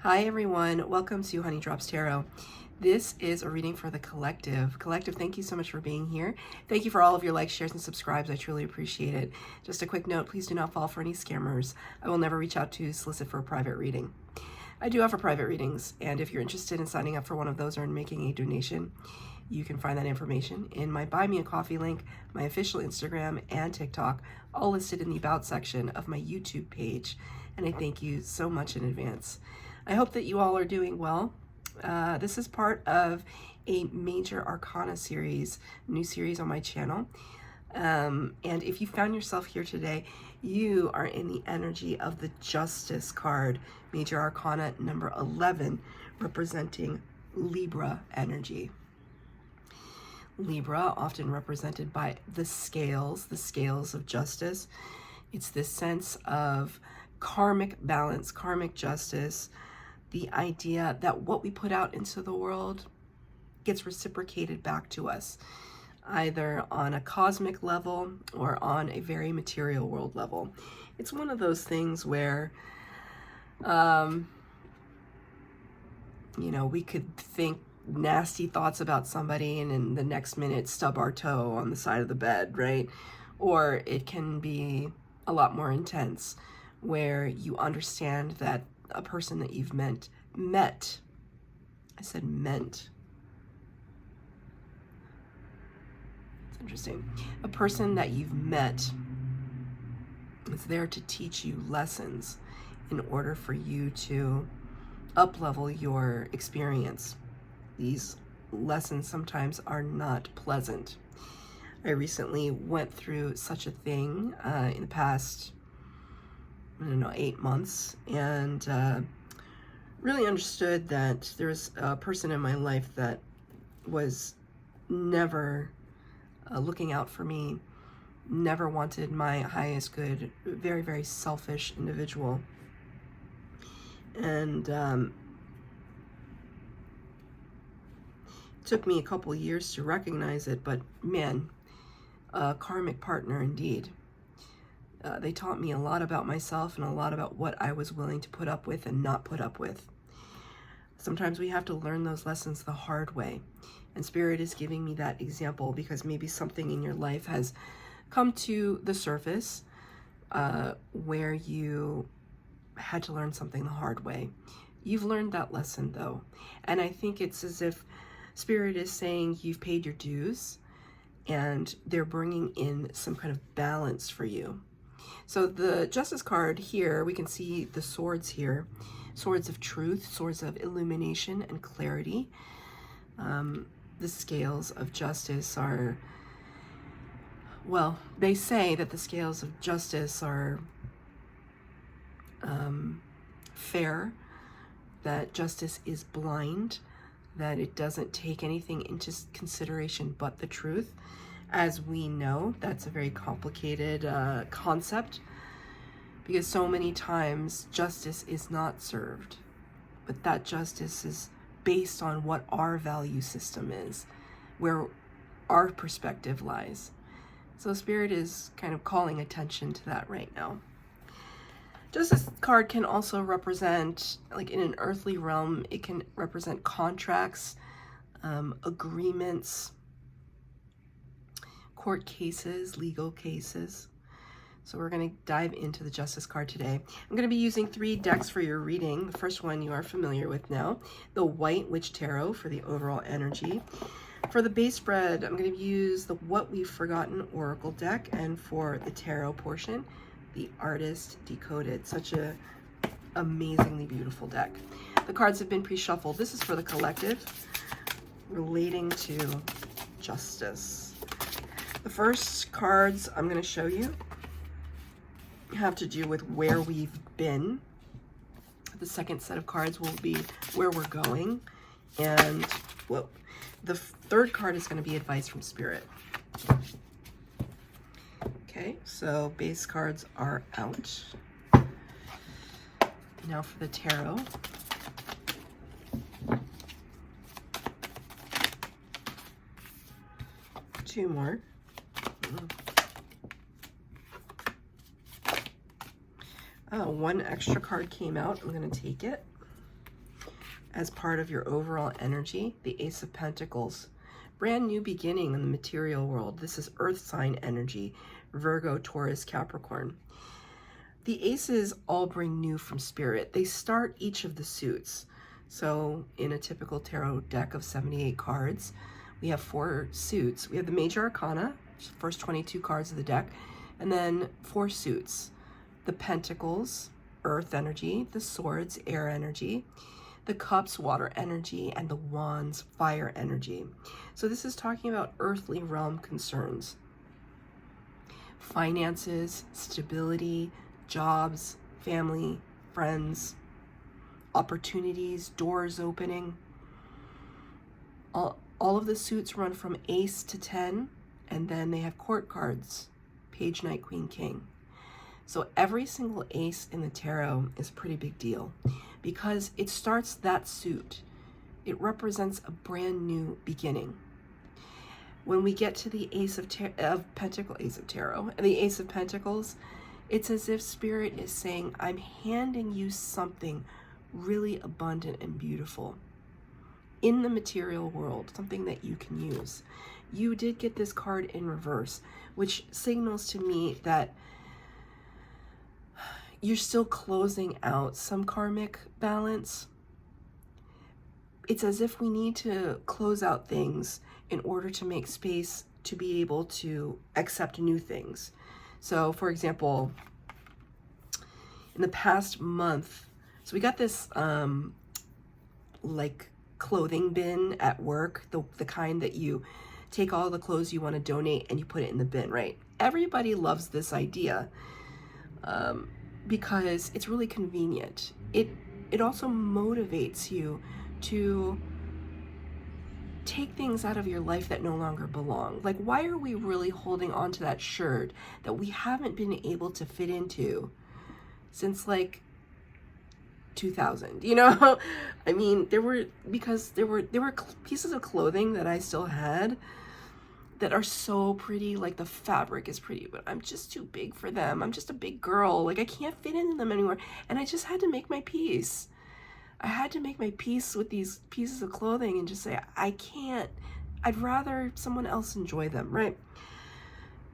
Hi everyone, welcome to Honey Drops Tarot. This is a reading for the collective. Collective, thank you so much for being here. Thank you for all of your likes, shares, and subscribes. I truly appreciate it. Just a quick note, please do not fall for any scammers. I will never reach out to solicit for a private reading. I do offer private readings, and if you're interested in signing up for one of those or in making a donation, you can find that information in my Buy Me a Coffee link, my official Instagram and TikTok, all listed in the About section of my YouTube page, and I thank you so much in advance. I hope that you all are doing well. This is part of a major Arcana series, new series on my channel. And if you found yourself here today, you are in the energy of the Justice card, Major Arcana number 11, representing Libra energy. Libra, often represented by the scales of justice. It's this sense of karmic balance, karmic justice, the idea that what we put out into the world gets reciprocated back to us, either on a cosmic level or on a very material world level. It's one of those things where, we could think nasty thoughts about somebody and in the next minute stub our toe on the side of the bed, right? Or it can be a lot more intense, where you understand that a person that you've meant, it's interesting. A person that you've met is there to teach you lessons in order for you to up-level your experience. These lessons sometimes are not pleasant. I recently went through such a thing in the past, 8 months, and really understood that there's a person in my life that was never looking out for me, never wanted my highest good, very, very selfish individual. And it took me a couple years to recognize it, but man, a karmic partner indeed. They taught me a lot about myself and a lot about what I was willing to put up with and not put up with. Sometimes we have to learn those lessons the hard way. And Spirit is giving me that example because maybe something in your life has come to the surface where you had to learn something the hard way. You've learned that lesson though. And I think it's as if Spirit is saying you've paid your dues and they're bringing in some kind of balance for you. So the Justice card here, we can see the swords here, swords of truth, swords of illumination and clarity. The scales of justice are, well, they say that the scales of justice are fair, that justice is blind, that it doesn't take anything into consideration but the truth. As we know, that's a very complicated concept, because so many times justice is not served, but that justice is based on what our value system is, where our perspective lies. So Spirit is kind of calling attention to that right now. Justice card can also represent, like in an earthly realm, it can represent contracts, agreements, court cases, legal cases. So we're going to dive into the Justice card today. I'm going to be using 3 decks for your reading. The first one you are familiar with now, the White Witch Tarot for the overall energy. For the base spread, I'm going to use the What We've Forgotten Oracle deck, and for the tarot portion, the Artist Decoded. Such a amazingly beautiful deck. The cards have been pre-shuffled. This is for the collective relating to justice. The first cards I'm going to show you have to do with where we've been. The second set of cards will be where we're going. And well, the third card is going to be advice from Spirit. Okay, so base cards are out. Now for the tarot. Two more. One extra card came out. I'm going to take it. as part of your overall energy, the Ace of Pentacles. Brand new beginning in the material world. This is earth sign energy, Virgo, Taurus, Capricorn. The aces all bring new from spirit. They start each of the suits. So in a typical tarot deck of 78 cards, we have 4 suits. We have the major arcana, first 22 cards of the deck, and then 4 suits. The pentacles, earth energy, the swords, air energy, the cups, water energy, and the wands, fire energy. So this is talking about earthly realm concerns. Finances, stability, jobs, family, friends, opportunities, doors opening. All of the suits run from ace to 10, and then they have court cards, page, knight, queen, king. So every single ace in the tarot is a pretty big deal because it starts that suit. It represents a brand new beginning. When we get to the Ace of Tarot, the Ace of Pentacles, it's as if Spirit is saying, I'm handing you something really abundant and beautiful in the material world, something that you can use. You did get this card in reverse, which signals to me that you're still closing out some karmic balance. It's as if we need to close out things in order to make space to be able to accept new things. So for example, in the past month, so we got this like clothing bin at work, the kind that you take all the clothes you want to donate and you put it in the bin, right? Everybody loves this idea because it's really convenient. It also motivates you to take things out of your life that no longer belong. Like, why are we really holding on to that shirt that we haven't been able to fit into since like 2000, you know? I mean, there were pieces of clothing that I still had that are so pretty, like the fabric is pretty, but I'm just too big for them. I'm just a big girl. Like, I can't fit into them anymore. And I just had to make my peace. I had to make my peace with these pieces of clothing and just say, I can't, I'd rather someone else enjoy them, right?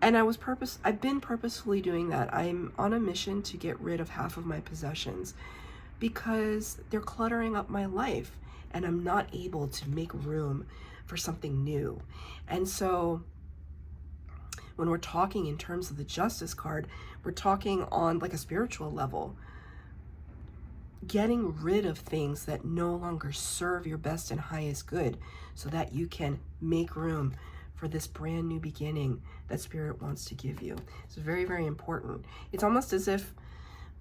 And I've been purposefully doing that. I'm on a mission to get rid of half of my possessions because they're cluttering up my life and I'm not able to make room for something new. And so when we're talking in terms of the Justice card, we're talking on like a spiritual level. Getting rid of things that no longer serve your best and highest good so that you can make room for this brand new beginning that Spirit wants to give you. It's very, very important. It's almost as if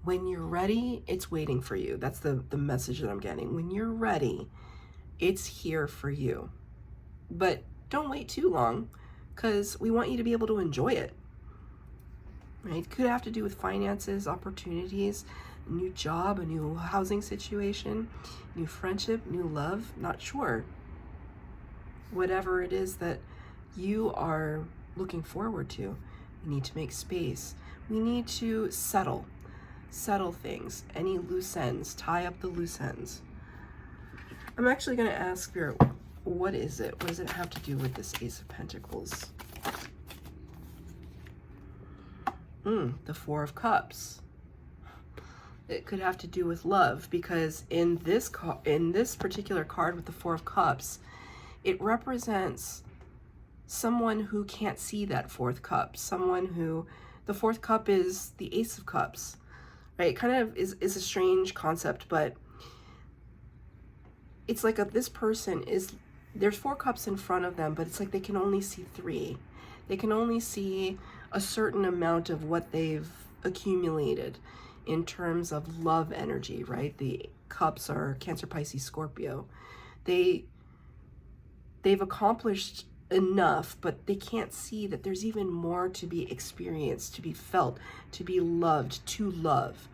when you're ready, it's waiting for you. That's the message that I'm getting. When you're ready, it's here for you. But don't wait too long because we want you to be able to enjoy it. Right? It could have to do with finances, opportunities, a new job, a new housing situation, new friendship, new love, not sure. Whatever it is that you are looking forward to, we need to make space. We need to settle things, any loose ends, tie up the loose ends. I'm actually going to ask Spirit, what is it? What does it have to do with this Ace of Pentacles? The Four of Cups. It could have to do with love because in this particular card with the Four of Cups, it represents someone who can't see that fourth cup. Someone who, the fourth cup is the Ace of Cups, right? It kind of is a strange concept, but it's like this person is, there's 4 cups in front of them, but it's like they can only see 3. They can only see a certain amount of what they've accumulated in terms of love energy, right? The cups are Cancer, Pisces, Scorpio. They've accomplished enough, but they can't see that there's even more to be experienced, to be felt, to be loved, to love.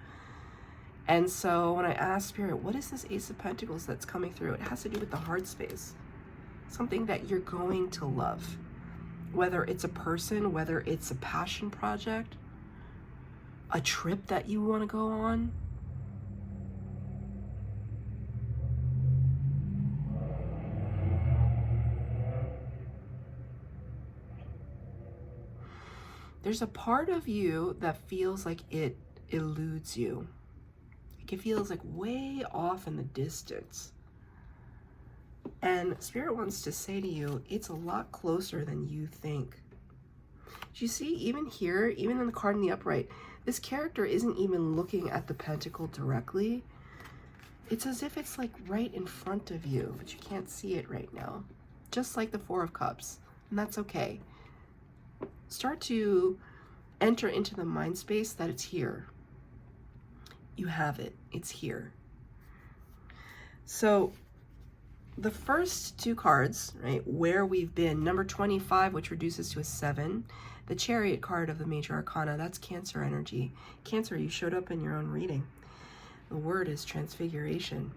And so when I ask Spirit, what is this Ace of Pentacles that's coming through? It has to do with the heart space. Something that you're going to love. Whether it's a person, whether it's a passion project, a trip that you want to go on. There's a part of you that feels like it eludes you. Like it feels like way off in the distance. And Spirit wants to say to you, it's a lot closer than you think. Do you see, even here, even in the card in the upright, this character isn't even looking at the pentacle directly. It's as if it's like right in front of you, but you can't see it right now. Just like the Four of Cups, and that's okay. Start to enter into the mind space that it's here. You have it, it's here. So the first two cards, right, where we've been, number 25, which reduces to a 7, the Chariot card of the Major Arcana, that's Cancer energy. Cancer, you showed up in your own reading. The word is transfiguration.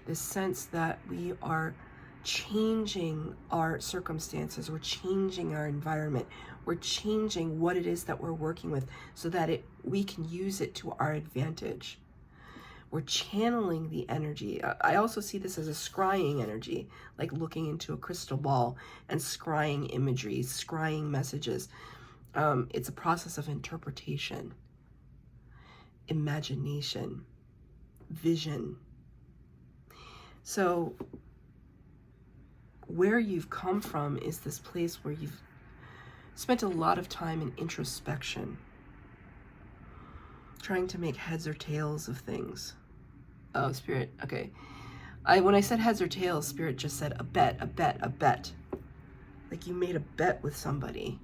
This sense that we are changing our circumstances, we're changing our environment, we're changing what it is that we're working with so that we can use it to our advantage. We're channeling the energy. I also see this as a scrying energy, like looking into a crystal ball and scrying imagery, scrying messages. It's a process of interpretation, imagination, vision. So where you've come from is this place where you've spent a lot of time in introspection, trying to make heads or tails of things. Oh, Spirit, okay. When I said heads or tails, Spirit just said a bet, a bet, a bet. Like you made a bet with somebody.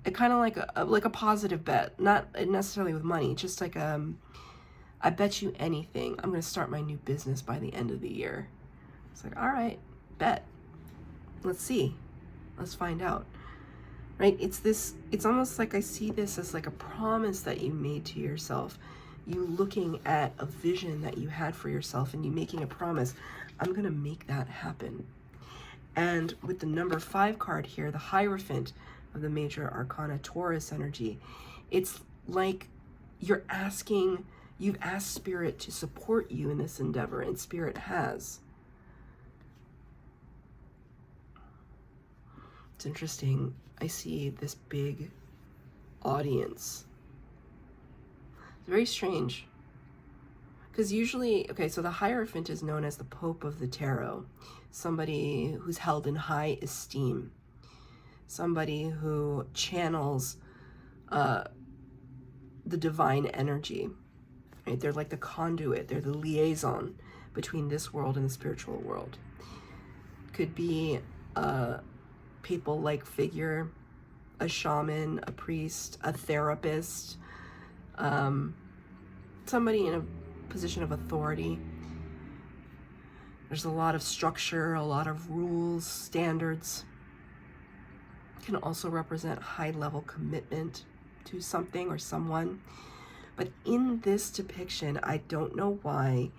It kind of like a positive bet, not necessarily with money, just like I bet you anything, I'm going to start my new business by the end of the year. It's like, all right, bet. Let's see. Let's find out. Right? It's almost like I see this as like a promise that you made to yourself. You looking at a vision that you had for yourself and you making a promise. I'm going to make that happen. And with the number 5 card here, the Hierophant of the Major Arcana, Taurus energy, it's like you've asked Spirit to support you in this endeavor, and Spirit has. It's interesting. I see this big audience. It's very strange. Because usually, okay, so the Hierophant is known as the Pope of the Tarot. Somebody who's held in high esteem. Somebody who channels the divine energy. Right? They're like the conduit. They're the liaison between this world and the spiritual world. Could be a people-like figure, a shaman, a priest, a therapist, somebody in a position of authority. There's a lot of structure, a lot of rules, standards. Can also represent high-level commitment to something or someone. But in this depiction, I don't know why,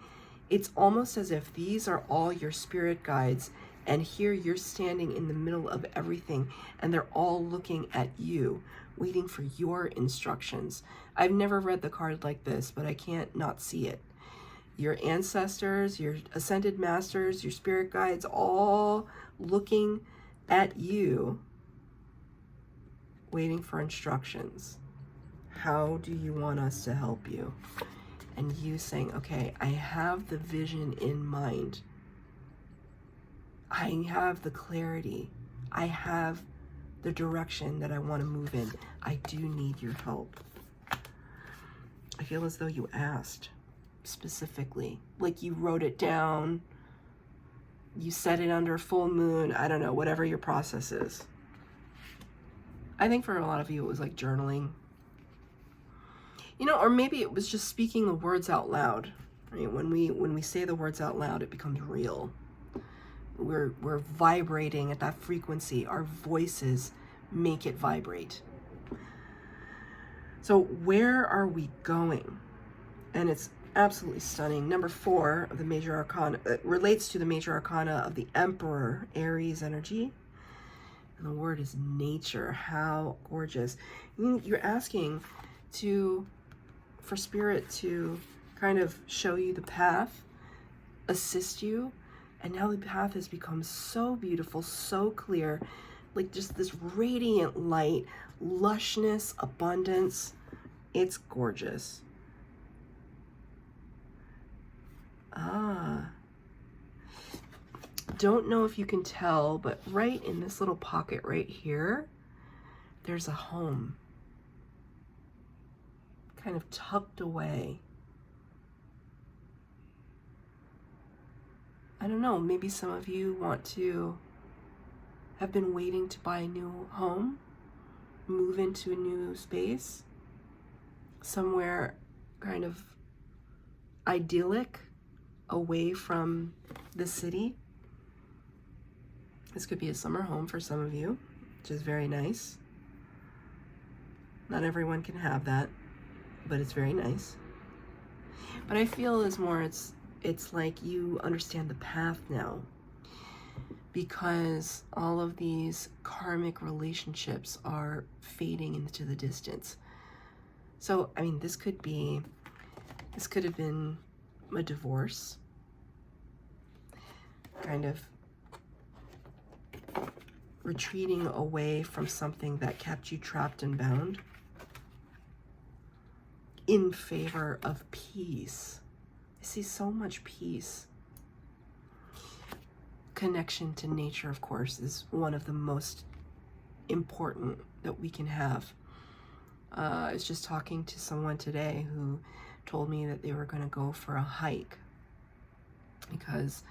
it's almost as if these are all your spirit guides, and here you're standing in the middle of everything, and they're all looking at you, waiting for your instructions. I've never read the card like this, but I can't not see it. Your ancestors, your ascended masters, your spirit guides, all looking at you, waiting for instructions. How do you want us to help you? And you saying, okay, I have the vision in mind. I have the clarity. I have the direction that I want to move in. I do need your help. I feel as though you asked specifically, like you wrote it down, you set it under full moon, I don't know, whatever your process is. I think for a lot of you it was like journaling. You know, or maybe it was just speaking the words out loud. Right? When we say the words out loud, it becomes real. We're vibrating at that frequency. Our voices make it vibrate. So where are we going? And it's absolutely stunning. Number 4 of the Major Arcana relates to the Major Arcana of the Emperor, Aries energy. And the word is nature. How gorgeous. You're asking for Spirit to kind of show you the path, assist you, And now the path has become so beautiful, so clear, like just this radiant light, lushness, abundance. It's gorgeous. Don't know if you can tell, but right in this little pocket right here, there's a home. Kind of tucked away. I don't know, maybe some of you have been waiting to buy a new home, move into a new space, somewhere kind of idyllic, away from the city. This could be a summer home for some of you, which is very nice. Not everyone can have that, but it's very nice. But I feel it's like you understand the path now, because all of these karmic relationships are fading into the distance. So, I mean, this could have been a divorce, kind of retreating away from something that kept you trapped and bound in favor of peace. I see so much peace. Connection to nature, of course, is one of the most important that we can have. I was just talking to someone today who told me that they were going to go for a hike because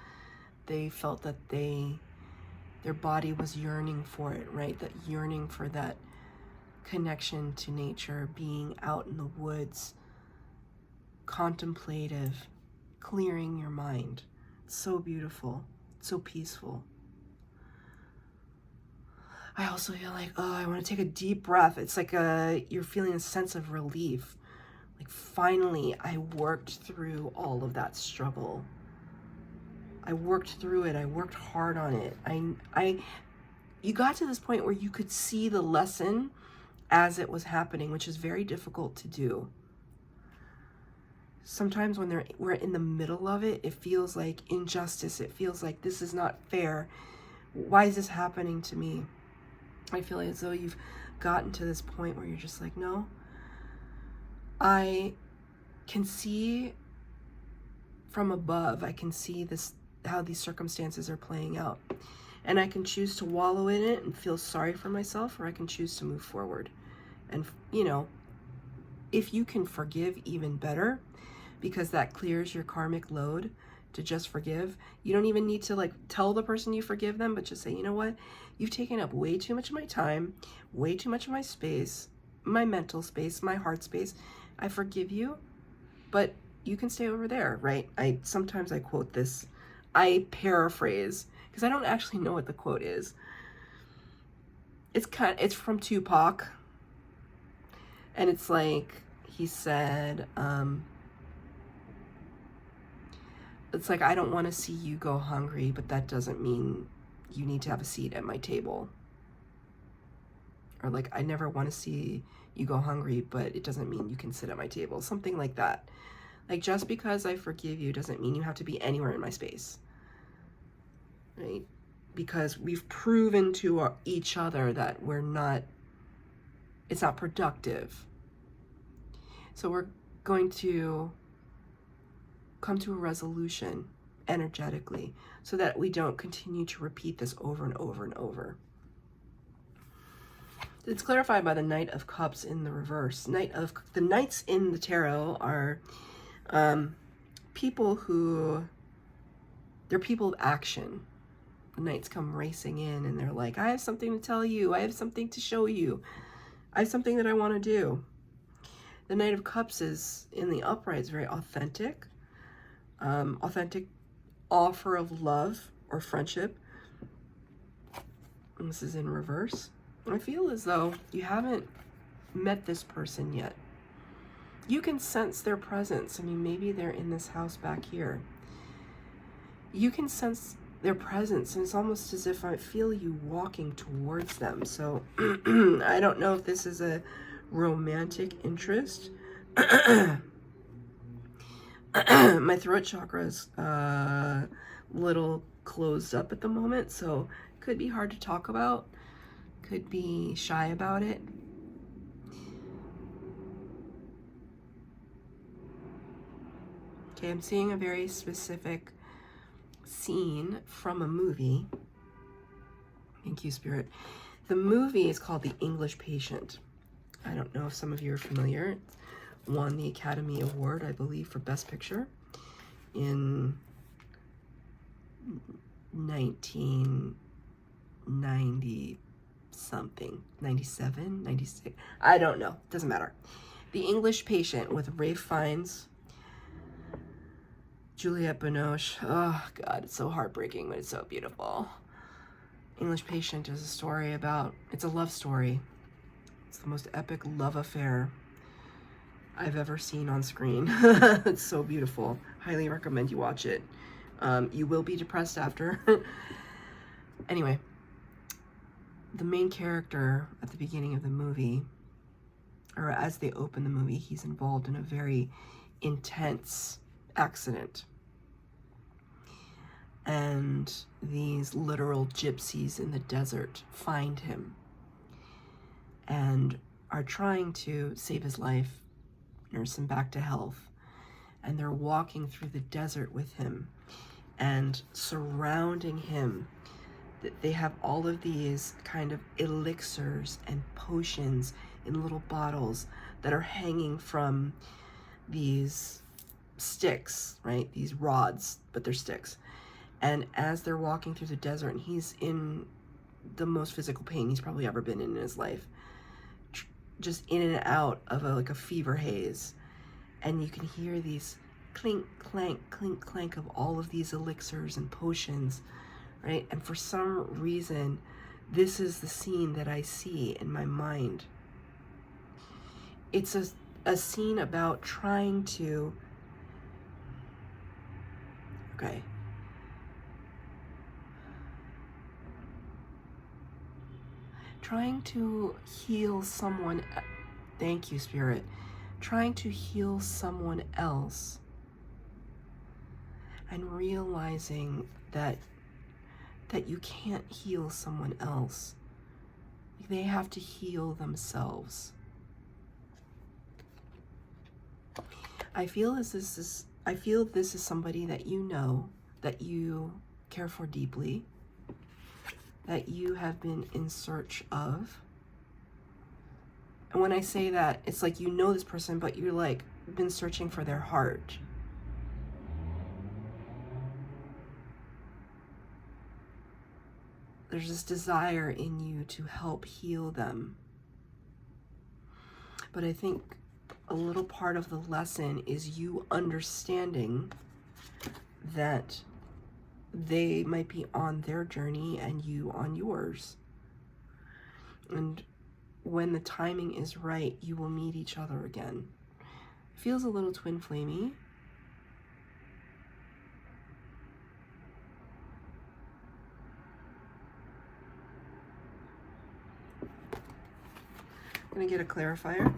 they felt that their body was yearning for it, right? That yearning for that connection to nature, being out in the woods, contemplative, clearing your mind. It's so beautiful, so peaceful. I also feel like, I want to take a deep breath. It's like you're feeling a sense of relief. Like finally, I worked through all of that struggle. I worked through it. I worked hard on it. You got to this point where you could see the lesson as it was happening, which is very difficult to do. Sometimes when we're in the middle of it, it feels like injustice. It feels like this is not fair. Why is this happening to me? I feel as though you've gotten to this point where you're just like, no, I can see from above. I can see how these circumstances are playing out. And I can choose to wallow in it and feel sorry for myself, or I can choose to move forward. And, if you can forgive, even better, because that clears your karmic load to just forgive. You don't even need to tell the person you forgive them, but just say, you know what? You've taken up way too much of my time, way too much of my space, my mental space, my heart space. I forgive you, but you can stay over there, right? Sometimes I quote this. I paraphrase because I don't actually know what the quote is. It's from Tupac. And it's like, he said, it's like, I don't want to see you go hungry, but that doesn't mean you need to have a seat at my table. Or like, I never want to see you go hungry, but it doesn't mean you can sit at my table. Something like that. Like, just because I forgive you doesn't mean you have to be anywhere in my space. Right? Because we've proven to each other that it's not productive. So we're going to come to a resolution energetically so that we don't continue to repeat this over and over and over. It's clarified by the Knight of Cups in the reverse. The Knights in the tarot are people they're people of action. The Knights come racing in and they're like, I have something to tell you. I have something to show you. I have something that I want to do. The Knight of Cups is in the upright. It's very authentic. Authentic offer of love or friendship. And this is in reverse. I feel as though you haven't met this person yet. You can sense their presence. I mean, maybe they're in this house back here. You can sense their presence, and it's almost as if I feel you walking towards them. So I don't know if this is a romantic interest. My throat chakra is little closed up at the moment, so could be hard to talk about, could be shy about it. Okay, I'm seeing a very specific scene from a movie. Thank you, Spirit. The movie is called The English Patient. I don't know if some of you are familiar. It won the Academy Award, I believe, for Best Picture in 1990 something, 97, 96. I don't know. Doesn't matter. The English Patient with Ralph Fiennes, Juliette Binoche. Oh, God, it's so heartbreaking, but it's so beautiful. English Patient is a story about, it's a love story. It's the most epic love affair I've ever seen on screen. It's so beautiful. Highly recommend you watch it. You will be depressed after. Anyway, the main character at the beginning of the movie, or as they open the movie, he's involved in a very intense accident. And these literal gypsies in the desert find him and are trying to save his life, nurse him back to health. And they're walking through the desert with him, and surrounding him, they have all of these kind of elixirs and potions in little bottles that are hanging from these sticks, right? These rods, but they're sticks. And as they're walking through the desert, and he's in the most physical pain he's probably ever been in his life, just in and out of like a fever haze. And you can hear these clink, clank, clink, clank of all of these elixirs and potions, right? And for some reason, this is the scene that I see in my mind. It's a scene about trying to, okay, trying to heal someone. Thank you, Spirit. Trying to heal someone else and realizing that you can't heal someone else. They have to heal themselves. I feel this is somebody that you know, that you care for deeply, that you have been in search of. And when I say that, it's like you know this person, but you're like been searching for their heart. There's this desire in you to help heal them. But I think a little part of the lesson is you understanding that they might be on their journey and you on yours. And when the timing is right, you will meet each other again. It feels a little twin flamey. I'm gonna get a clarifier.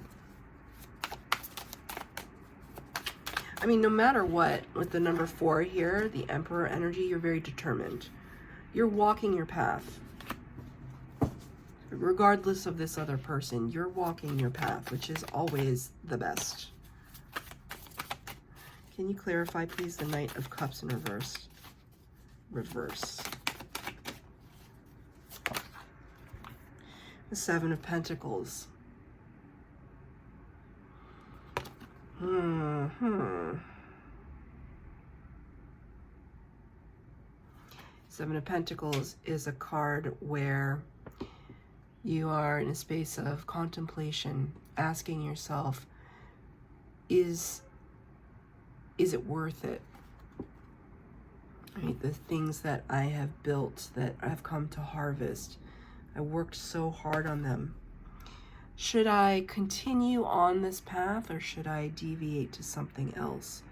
I mean, no matter what, with the number 4 here, the Emperor energy, you're very determined. You're walking your path. Regardless of this other person, you're walking your path, which is always the best. Can you clarify, please, the Knight of Cups in reverse? Reverse. The Seven of Pentacles. Seven of Pentacles is a card where you are in a space of contemplation, asking yourself, is it worth it? Right? The things that I have built, that I've come to harvest, I worked so hard on them. Should I continue on this path, or should I deviate to something else?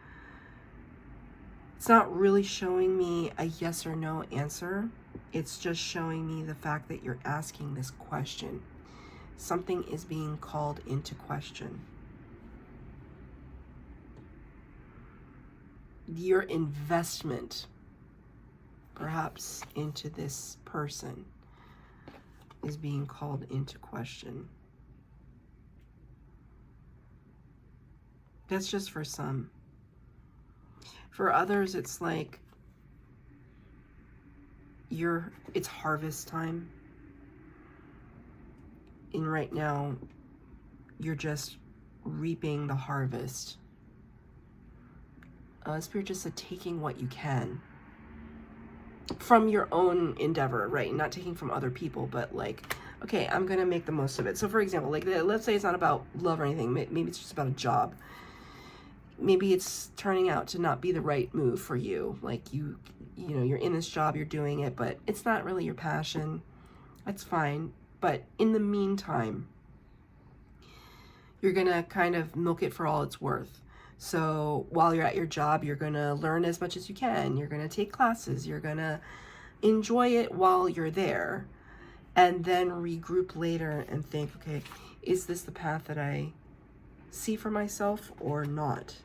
It's not really showing me a yes or no answer. It's just showing me the fact that you're asking this question. Something is being called into question. Your investment perhaps into this person, is being called into question. That's just for some. For others, it's like it's harvest time. And right now, you're just reaping the harvest. Spirit just said taking what you can from your own endeavor, right? Not taking from other people, but like, okay, I'm going to make the most of it. So for example, like let's say it's not about love or anything. Maybe it's just about a job. Maybe it's turning out to not be the right move for you. Like you know, you're in this job, you're doing it, but it's not really your passion. That's fine. But in the meantime, you're going to kind of milk it for all it's worth. So while you're at your job, you're going to learn as much as you can. You're going to take classes. You're going to enjoy it while you're there. And then regroup later and think, okay, is this the path that I see for myself or not?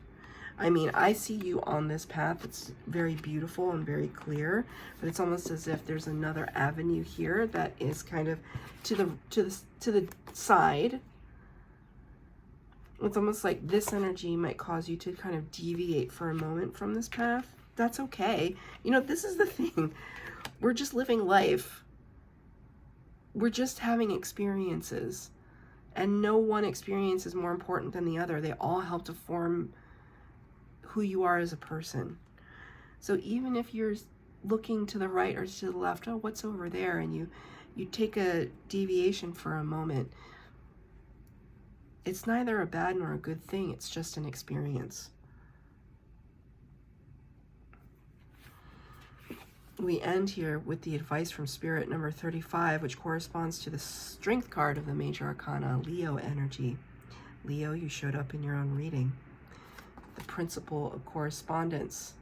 I mean, I see you on this path. It's very beautiful and very clear, but it's almost as if there's another avenue here that is kind of to the side. It's almost like this energy might cause you to kind of deviate for a moment from this path. That's okay. You know, this is the thing. We're just living life. We're just having experiences. And no one experience is more important than the other. They all help to form who you are as a person. So even if you're looking to the right or to the left, oh, what's over there? And you take a deviation for a moment. It's neither a bad nor a good thing. It's just an experience. We end here with the advice from Spirit number 35, which corresponds to the Strength card of the Major Arcana, Leo energy. Leo, you showed up in your own reading. The principle of correspondence.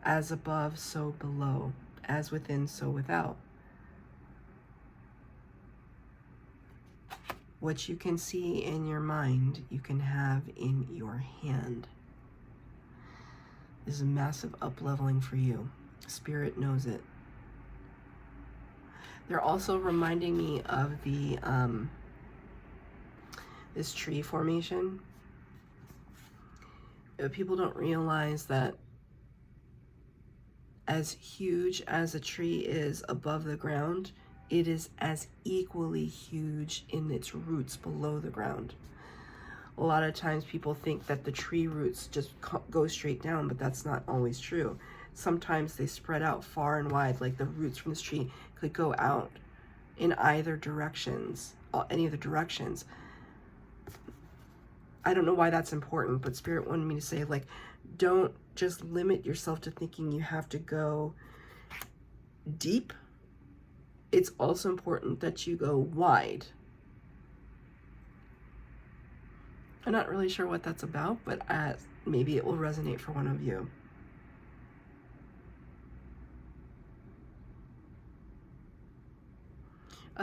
As above, so below. As within, so without. What you can see in your mind, you can have in your hand. This is a massive up-leveling for you. Spirit knows it. They're also reminding me of the this tree formation. People don't realize that as huge as a tree is above the ground, it is as equally huge in its roots below the ground. A lot of times people think that the tree roots just go straight down, but that's not always true. Sometimes they spread out far and wide, like the roots from this tree could go out in either directions, any of the directions. I don't know why that's important, but Spirit wanted me to say, like, don't just limit yourself to thinking you have to go deep. It's also important that you go wide. I'm not really sure what that's about, but maybe it will resonate for one of you.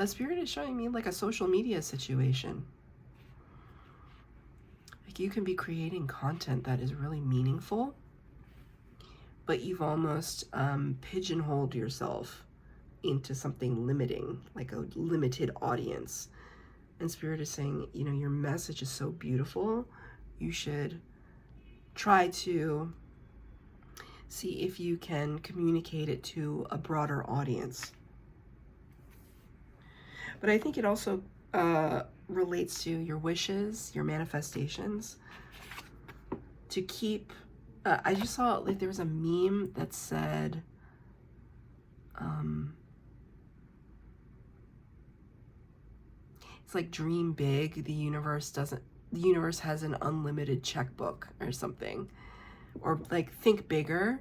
Spirit is showing me like a social media situation. Like you can be creating content that is really meaningful, but you've almost pigeonholed yourself into something limiting, like a limited audience. And Spirit is saying, you know, your message is so beautiful. You should try to see if you can communicate it to a broader audience. But I think it also relates to your wishes, your manifestations. To keep, I just saw, like, there was a meme that said, it's like dream big, the universe has an unlimited checkbook or something. Or like think bigger.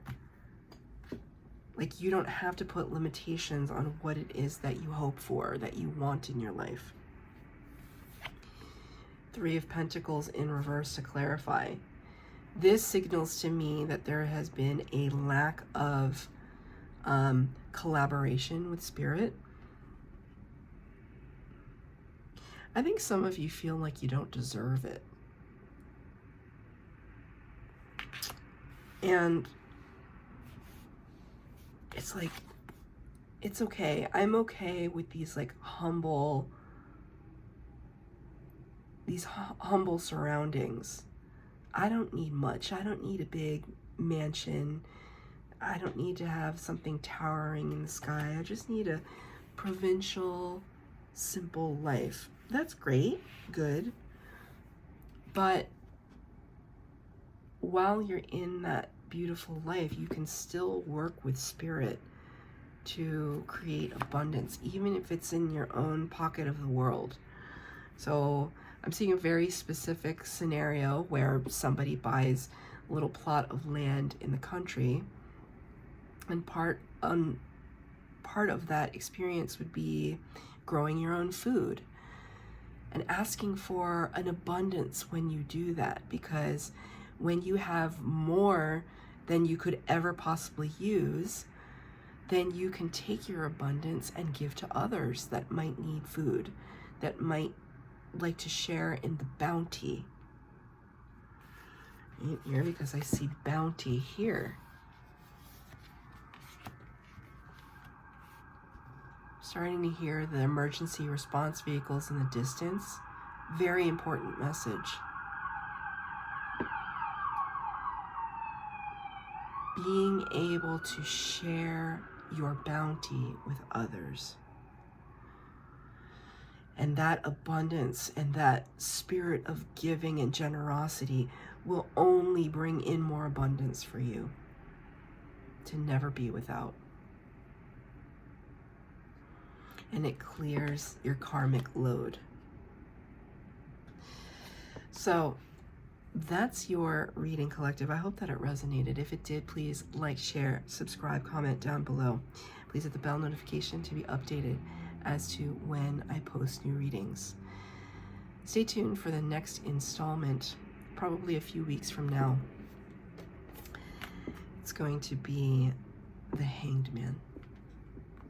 Like you don't have to put limitations on what it is that you hope for, that you want in your life. Three of Pentacles in reverse to clarify. This signals to me that there has been a lack of collaboration with Spirit. I think some of you feel like you don't deserve it. And it's like, it's okay. I'm okay with these like humble surroundings. I don't need much. I don't need a big mansion. I don't need to have something towering in the sky. I just need a provincial, simple life. That's great, good. But while you're in that beautiful life, you can still work with spirit to create abundance, even if it's in your own pocket of the world. So I'm seeing a very specific scenario where somebody buys a little plot of land in the country, and part of that experience would be growing your own food and asking for an abundance when you do that, because when you have more than you could ever possibly use, then you can take your abundance and give to others that might need food, that might like to share in the bounty. Here, because I see bounty here. Starting to hear the emergency response vehicles in the distance. Very important message. Being able to share your bounty with others. And that abundance and that spirit of giving and generosity will only bring in more abundance for you, to never be without. And it clears your karmic load. So that's your reading, collective. I hope that it resonated. If it did, please like, share, subscribe, comment down below. Please hit the bell notification to be updated as to when I post new readings. Stay tuned for the next installment, probably a few weeks from now. It's going to be the Hanged Man.